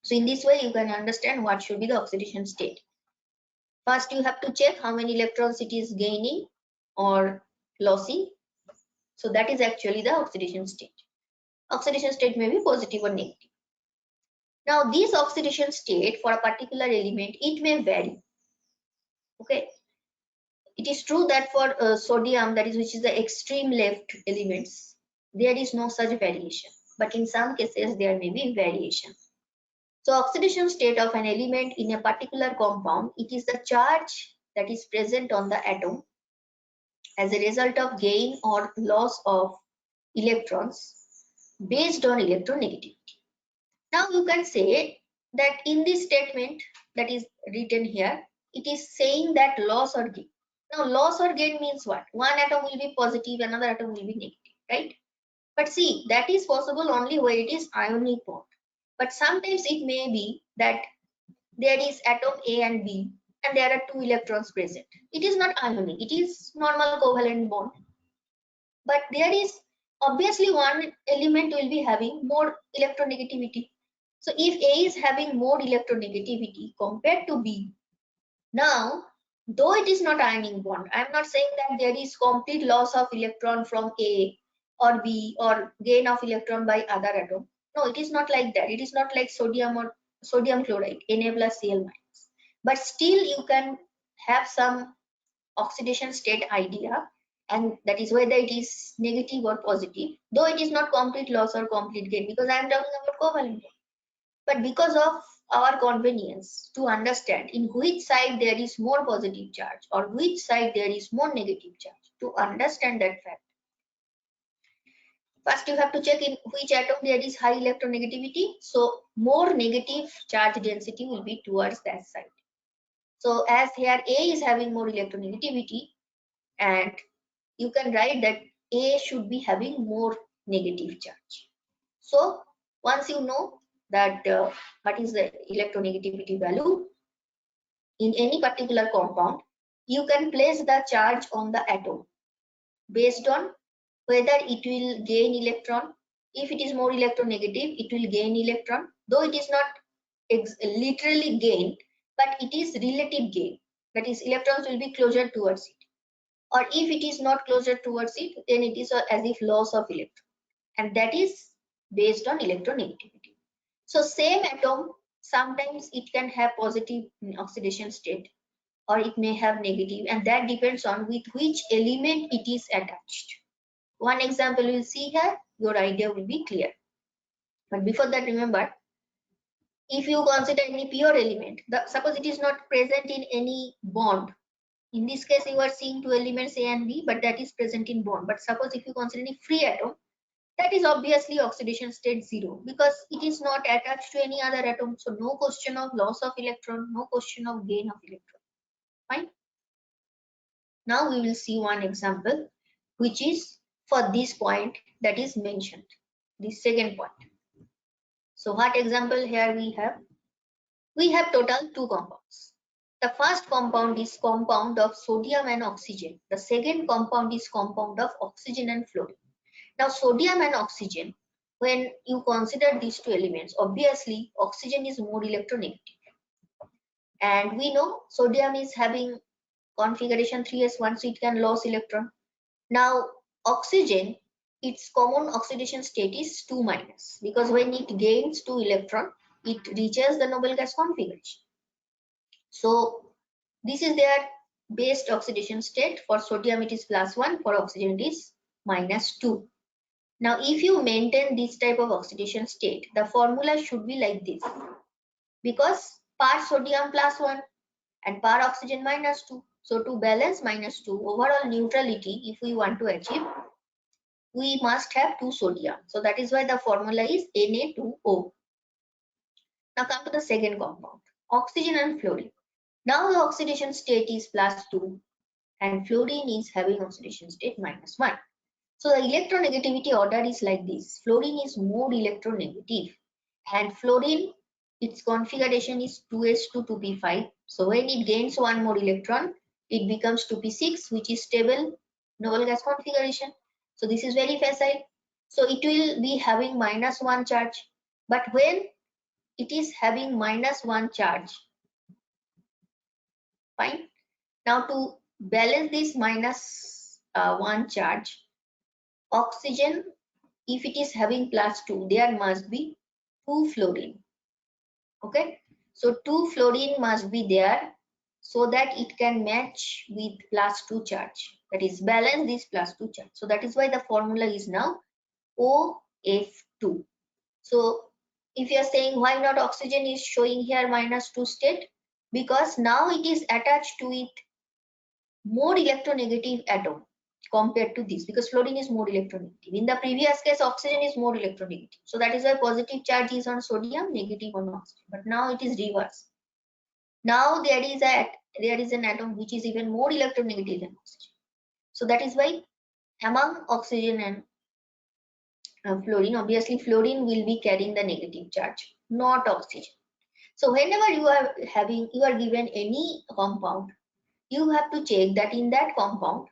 Speaker 2: So in this way, you can understand what should be the oxidation state. First, you have to check how many electrons it is gaining or losing. So that is actually the oxidation state. Oxidation state may be positive or negative. Now, this oxidation state for a particular element, it may vary. Okay. It is true that for sodium, that is which is the extreme left elements, there is no such variation. But in some cases, there may be variation. So oxidation state of an element in a particular compound, it is the charge that is present on the atom as a result of gain or loss of electrons based on electronegativity. Now you can say that in this statement that is written here, it is saying that loss or gain. Now loss or gain means what? One atom will be positive, another atom will be negative, right? But see, that is possible only where it is ionic bond. But sometimes it may be that there is atom A and B and there are two electrons present. It is not ionic, it is normal covalent bond. But there is obviously one element will be having more electronegativity. So if A is having more electronegativity compared to B, now though it is not ionic bond, I am not saying that there is complete loss of electron from A or B or gain of electron by other atom. No, it is not like that. It is not like sodium or sodium chloride, Na plus Cl minus. But still you can have some oxidation state idea, and that is whether it is negative or positive, though it is not complete loss or complete gain, because I am talking about covalent bond. But because of our convenience to understand in which side there is more positive charge or which side there is more negative charge, to understand that fact, first you have to check in which atom there is high electronegativity. So more negative charge density will be towards that side. So as here A is having more electronegativity, and you can write that A should be having more negative charge. So once you know that what is the electronegativity value in any particular compound, you can place the charge on the atom based on whether it will gain electron. If it is more electronegative, it will gain electron, though it is not literally gain, but it is relative gain. That is, electrons will be closer towards it. Or if it is not closer towards it, then it is as if loss of electron, and that is based on electronegativity. So same atom, sometimes it can have positive oxidation state or it may have negative, and that depends on with which element it is attached. One example you will see here, your idea will be clear. But before that, remember, if you consider any pure element, suppose it is not present in any bond. In this case, you are seeing two elements A and B, but that is present in bond. But suppose if you consider any free atom, that is obviously oxidation state 0 because it is not attached to any other atom. So no question of loss of electron, no question of gain of electron. Fine. Now we will see one example, which is for this point that is mentioned, the second point. So what example here we have? We have total two compounds. The first compound is compound of sodium and oxygen. The second compound is compound of oxygen and fluorine. Now sodium and oxygen, when you consider these two elements, obviously oxygen is more electronegative. And we know sodium is having configuration 3s1, so it can lose electron. Now oxygen, its common oxidation state is 2 minus, because when it gains 2 electron, it reaches the noble gas configuration. So this is their base oxidation state. For sodium it is +1, for oxygen it is -2. Now if you maintain this type of oxidation state, the formula should be like this, because per sodium +1 and per oxygen -2. So to balance -2 overall neutrality, if we want to achieve, we must have 2 sodium. So that is why the formula is Na2O. Now come to the second compound, oxygen and fluorine. Now the oxidation state is +2 and fluorine is having oxidation state -1. So the electronegativity order is like this. Fluorine is more electronegative and fluorine, its configuration is 2s2 2p5. So when it gains one more electron, it becomes 2p6, which is stable noble gas configuration. So this is very facile. So it will be having -1 charge. But when it is having -1 charge, fine. Now to balance this -1 charge, oxygen, if it is having +2, there must be 2 fluorine. Okay, so 2 fluorine must be there so that it can match with +2 charge, that is balance this +2 charge. So that is why the formula is now OF2. So if you are saying why not oxygen is showing here -2 state, because now it is attached to it more electronegative atom compared to this, because fluorine is more electronegative. In the previous case, oxygen is more electronegative. So that is why positive charge is on sodium, negative on oxygen. But now it is reverse. Now there is an atom which is even more electronegative than oxygen. So that is why among oxygen and fluorine, obviously fluorine will be carrying the negative charge, not oxygen. So whenever you are given any compound, you have to check that in that compound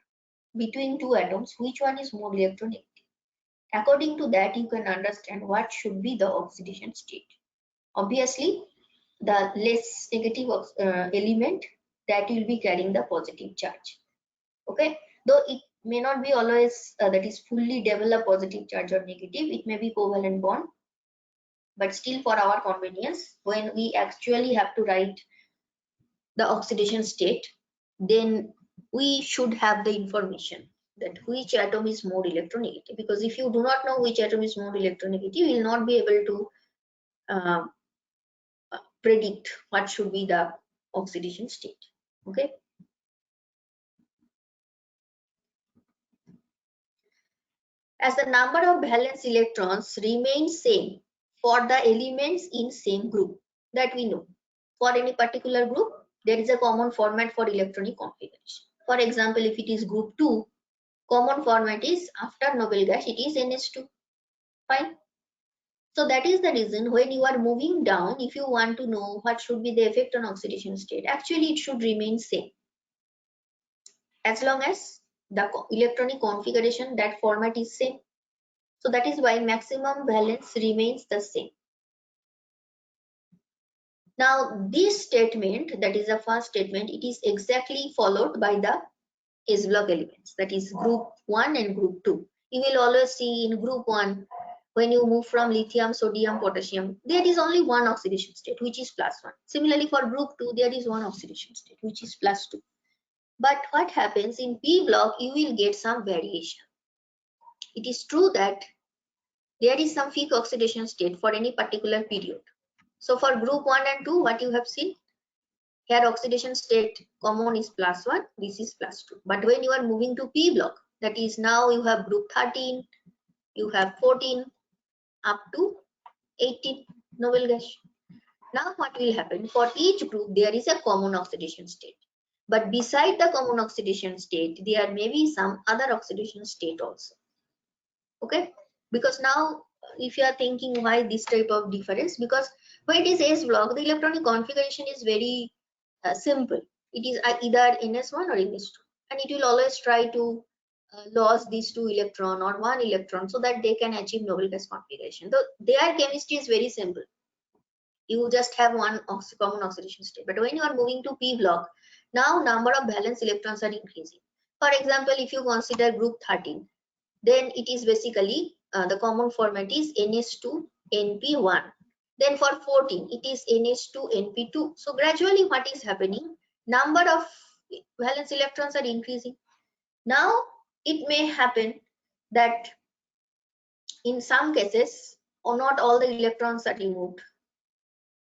Speaker 2: between two atoms, which one is more electronegative. According to that, you can understand what should be the oxidation state. Obviously, the less negative element, that will be carrying the positive charge. Okay, though it may not be always that is fully developed positive charge or negative, it may be covalent bond, but still for our convenience, when we actually have to write the oxidation state, then we should have the information that which atom is more electronegative, because if you do not know which atom is more electronegative, you will not be able to uh, predict what should be the oxidation state. Okay, as the number of valence electrons remains same for the elements in same group, that we know. For any particular group, there is a common format for electronic configuration. For example, if it is group 2, common format is after noble gas, it is NH2. Fine. So that is the reason when you are moving down, if you want to know what should be the effect on oxidation state, actually it should remain same. As long as the electronic configuration, that format is same. So that is why maximum valence remains the same. Now this statement, that is the first statement, it is exactly followed by the S block elements, that is group 1 and group 2. You will always see in group 1, when you move from lithium, sodium, potassium, there is only one oxidation state, which is +1. Similarly for group 2, there is one oxidation state, which is +2. But what happens in P block, you will get some variation. It is true that there is some fixed oxidation state for any particular period. So for group 1 and 2, what you have seen, here oxidation state common is +1, this is +2. But when you are moving to P block, that is now you have group 13, you have 14, up to 18 noble gas. Now what will happen? For each group, there is a common oxidation state. But beside the common oxidation state, there may be some other oxidation state also. Okay? Because now, if you are thinking why this type of difference, because when it is S block, the electronic configuration is very simple. It is either NS1 or NS2, and it will always try to lose these two electron or one electron so that they can achieve noble gas configuration. Though their chemistry is very simple. You just have one common oxidation state. But when you are moving to P block, now number of valence electrons are increasing. For example, if you consider group 13, then it is basically the common format is NH2 NP1. Then for 14, it is NH2 NP2. So gradually what is happening? Number of valence electrons are increasing. Now it may happen that in some cases, or not all the electrons are removed.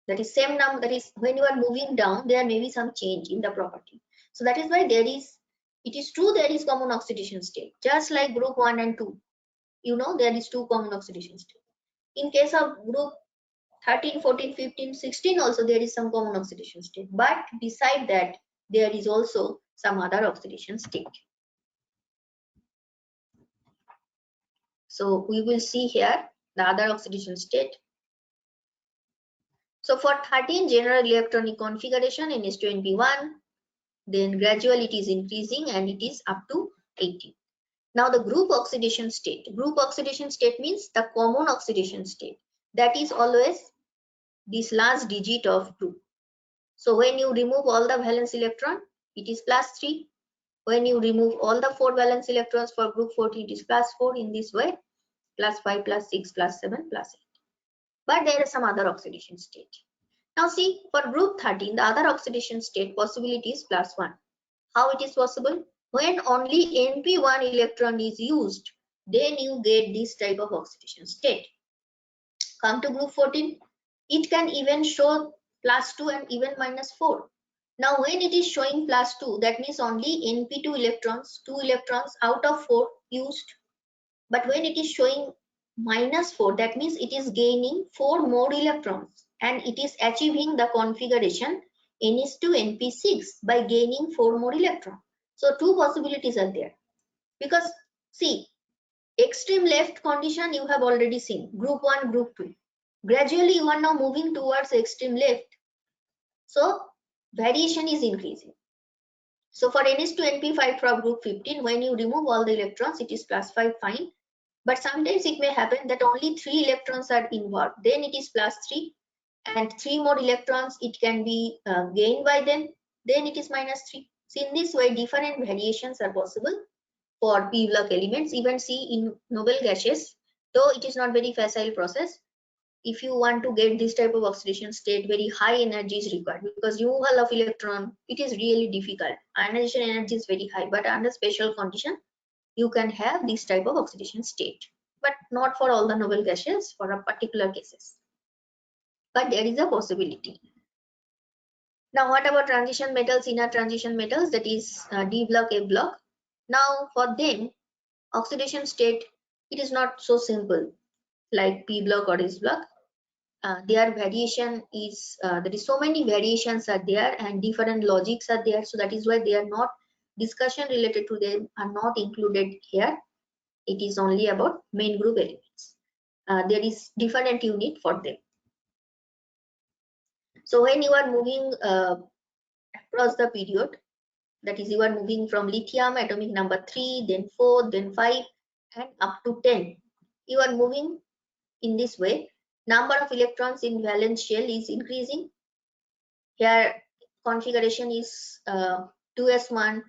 Speaker 2: That is same number, that is when you are moving down, there may be some change in the property. So that is why it is true there is common oxidation state, just like group 1 and 2. There is 2 common oxidation state. In case of group 13, 14, 15, 16 also there is some common oxidation state. But beside that, there is also some other oxidation state. So we will see here the other oxidation state. So for 13 general electronic configuration NH2NP1, then gradually it is increasing and it is up to 18. Now the group oxidation state. Group oxidation state means the common oxidation state. That is always this last digit of group. So when you remove all the valence electron, it is +3. When you remove all the 4 valence electrons for group 14, it is +4 in this way, +5, +6, +7, +8. But there is some other oxidation state. Now see, for group 13, the other oxidation state possibility is +1. How it is possible? When only NP1 electron is used, then you get this type of oxidation state. Come to group 14, it can even show +2 and even -4. Now when it is showing +2, that means only NP2 electrons, 2 electrons out of 4 used. But when it is showing -4, that means it is gaining 4 more electrons and it is achieving the configuration NH2NP6 by gaining 4 more electrons. So 2 possibilities are there. Because see, extreme left condition you have already seen, group 1, group 2. Gradually you are now moving towards extreme left. So variation is increasing. So for NH2NP5 from group 15, when you remove all the electrons, it is +5, fine. But sometimes it may happen that only 3 electrons are involved. Then it is +3, and 3 more electrons it can be gained by them. Then it is -3. So in this way, different variations are possible for p block elements. Even see in noble gases, though it is not very facile process. If you want to get this type of oxidation state, very high energy is required, because removal of electron, it is really difficult. Ionization energy is very high, but under special condition, you can have this type of oxidation state, but not for all the noble gases, for a particular cases. But there is a possibility. Now, what about transition metals, inner transition metals, that is D block, A block? Now, for them, oxidation state, it is not so simple like P block or S block. Their variation is, there is so many variations are there and different logics are there. So that is why they are not, discussion related to them are not included here. It is only about main group elements. There is different unit for them. So when you are moving across the period, that is you are moving from lithium atomic number 3, then 4, then 5 and up to 10. You are moving in this way. Number of electrons in valence shell is increasing. Here configuration is 2s1,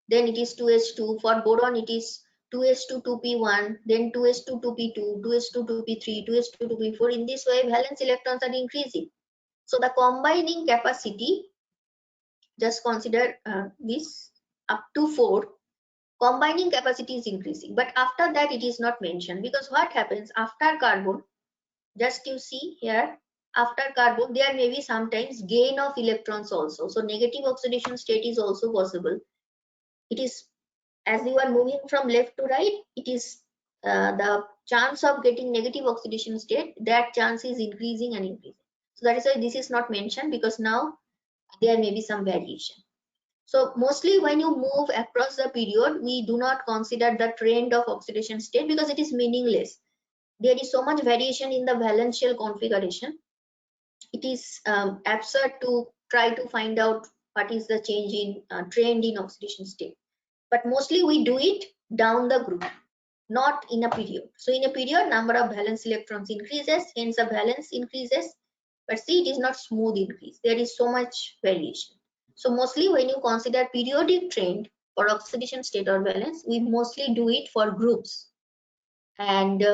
Speaker 2: then it is 2s2. For boron it is 2s2 2p1, then 2s2 2p2, 2s2 2p3, 2s2 2p4. In this way valence electrons are increasing. So the combining capacity, just consider this up to 4, combining capacity is increasing. But after that it is not mentioned, because what happens after carbon, just you see here, after carbon there may be sometimes gain of electrons also. So negative oxidation state is also possible. It is, as you are moving from left to right, it is the chance of getting negative oxidation state, that chance is increasing and increasing. So that is why this is not mentioned, because now there may be some variation. So mostly when you move across the period, we do not consider the trend of oxidation state, because it is meaningless. There is so much variation in the valence shell configuration. It is absurd to try to find out what is the change in trend in oxidation state. But mostly we do it down the group, not in a period. So in a period, number of valence electrons increases, hence the valence increases. But see, it is not smooth increase. There is so much variation. So mostly when you consider periodic trend for oxidation state or valence, we mostly do it for groups. And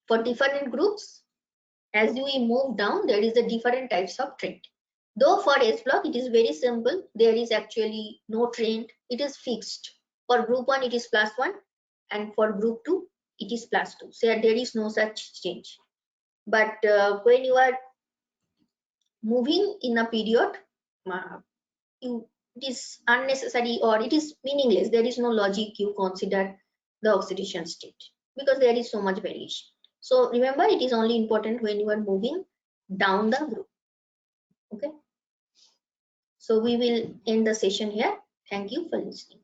Speaker 2: for different groups, as we move down, there is a different types of trend. Though for S block, it is very simple. There is actually no trend. It is fixed. For group 1, it is +1. And for group 2, it is +2. So there is no such change. But when you are moving in a period, it is unnecessary or it is meaningless. There is no logic you consider the oxidation state because there is so much variation. So remember, it is only important when you are moving down the group. Okay. So we will end the session here. Thank you for listening.